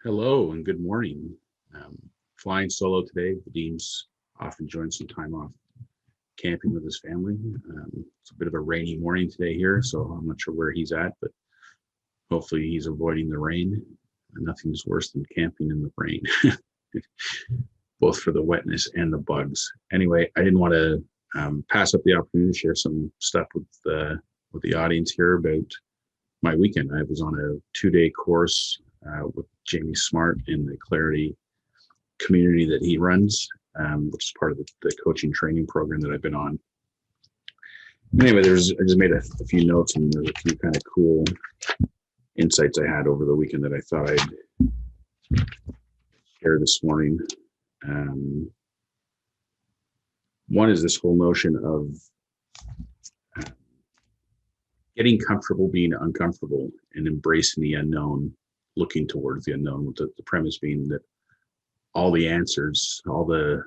Hello and good morning. Um, Flying solo today. Vadim's off enjoying some time off camping with his family. It's a bit of a rainy morning today here, so I'm not sure where he's at, but hopefully he's avoiding the rain. Nothing's worse than camping in the rain, both for the wetness and the bugs. Anyway, I didn't want to pass up the opportunity to share some stuff with the audience here about my weekend. I was on a 2-day course with Jamie Smart in the Clarity community that he runs, which is part of the coaching training program that I've been on. Anyway, I just made a few notes, and there's a few kind of cool insights I had over the weekend that I thought I'd share this morning. One is this whole notion of getting comfortable being uncomfortable and embracing the unknown, looking towards the unknown, with the premise being that all the answers, all the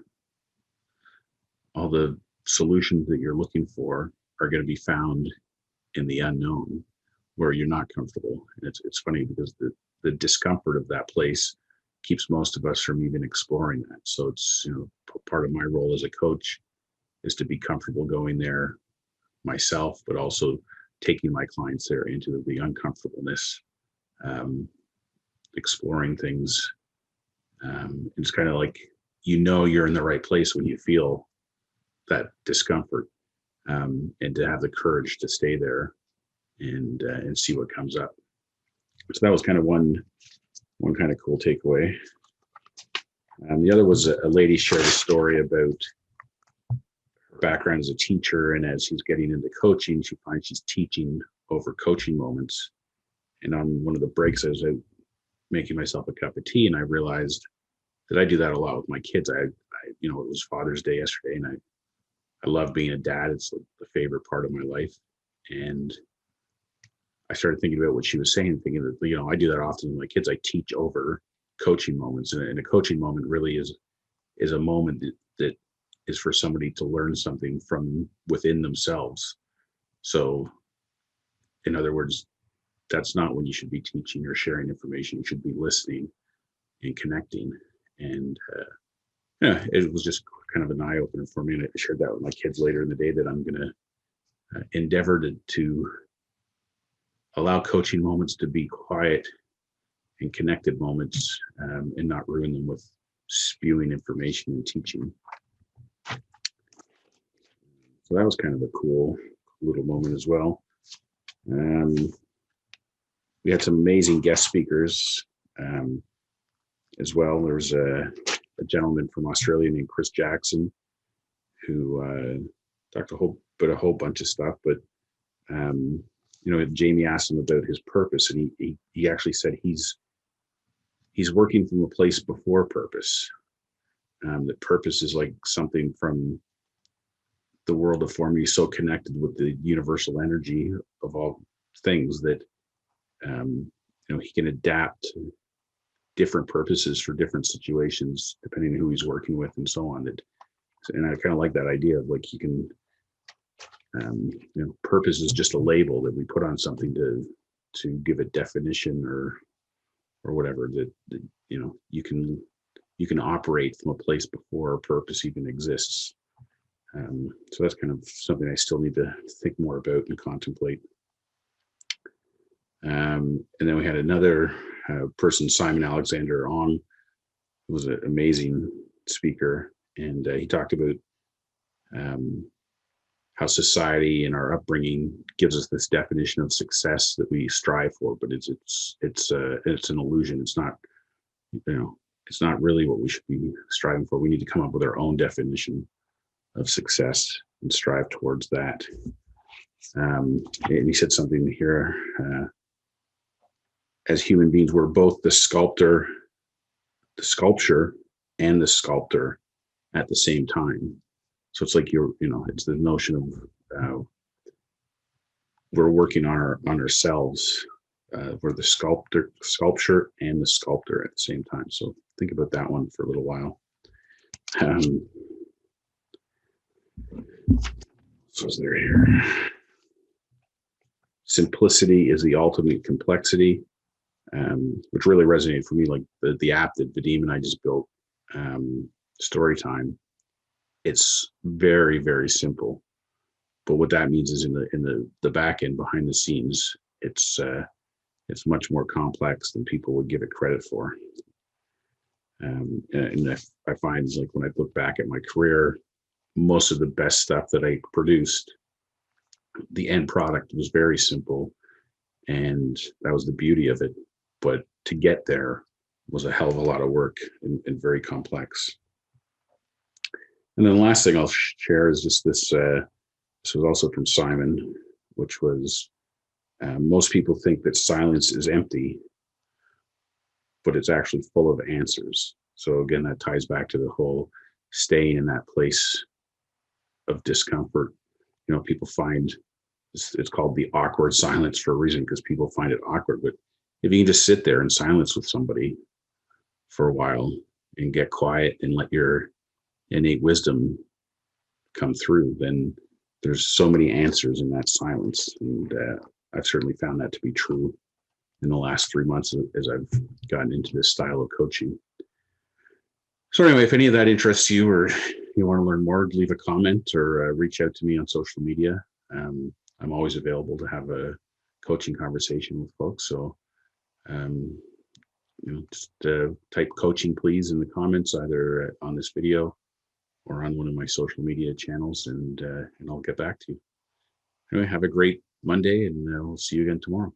solutions that you're looking for are going to be found in the unknown, where you're not comfortable. And it's funny because the discomfort of that place keeps most of us from even exploring that. So it's, part of my role as a coach is to be comfortable going there myself, but also taking my clients there into the uncomfortableness, exploring things. It's kind of like, you're in the right place when you feel that discomfort, and to have the courage to stay there and see what comes up. So that was kind of one kind of cool takeaway. The other was a lady shared a story about her background as a teacher, and as she's getting into coaching, she finds she's teaching over coaching moments. And on one of the breaks, I was out making myself a cup of tea, and I realized that I do that a lot with my kids. I it was Father's Day yesterday, and I love being a dad. It's like the favorite part of my life. And I started thinking about what she was saying, thinking that, I do that often with my kids. I teach over coaching moments, and a coaching moment really is a moment that is for somebody to learn something from within themselves. So, in other words, that's not when you should be teaching or sharing information. You should be listening and connecting. And it was just kind of an eye opener for me. And I shared that with my kids later in the day, that I'm going to endeavor to allow coaching moments to be quiet and connected moments, and not ruin them with spewing information and teaching. So that was kind of a cool little moment as well. We had some amazing guest speakers as well. There was a gentleman from Australia named Chris Jackson, who talked a whole bunch of stuff. But Jamie asked him about his purpose, and he actually said he's working from a place before purpose. That purpose is like something from the world of form. He's so connected with the universal energy of all things that he can adapt different purposes for different situations depending on who he's working with and so on. And I kind of like that idea of, like, you can purpose is just a label that we put on something to give a definition or whatever, that you can operate from a place before a purpose even exists. So that's kind of something I still need to think more about and contemplate. And then we had another person, Simon Alexander Ong, who was an amazing speaker, and he talked about how society and our upbringing gives us this definition of success that we strive for, but it's an illusion. It's not, it's not really what we should be striving for. We need to come up with our own definition of success and strive towards that. And he said something here. As human beings, we're both the sculpture, and the sculptor at the same time. So it's like it's the notion of we're working on ourselves. We're the sculpture and the sculptor at the same time. So think about that one for a little while. So is there here? Simplicity is the ultimate complexity. which really resonated for me. Like the app that Vadim and I just built, Storytime. It's very, very simple. But what that means is in the back end, behind the scenes, it's much more complex than people would give it credit for. And I find, like, when I look back at my career, most of the best stuff that I produced, the end product was very simple, and that was the beauty of it. But to get there was a hell of a lot of work and very complex. And then the last thing I'll share is just this. This was also from Simon, which was, most people think that silence is empty, but it's actually full of answers. So again, that ties back to the whole staying in that place of discomfort. You know, people find it's called the awkward silence for a reason, because people find it awkward. But if you can just sit there in silence with somebody for a while and get quiet and let your innate wisdom come through, then there's so many answers in that silence. And I've certainly found that to be true in the last 3 months as I've gotten into this style of coaching. So anyway, if any of that interests you, or you want to learn more, leave a comment or reach out to me on social media. I'm always available to have a coaching conversation with folks. So, just type coaching, please, in the comments, either on this video or on one of my social media channels, and I'll get back to you. Anyway, have a great Monday, and we'll see you again tomorrow.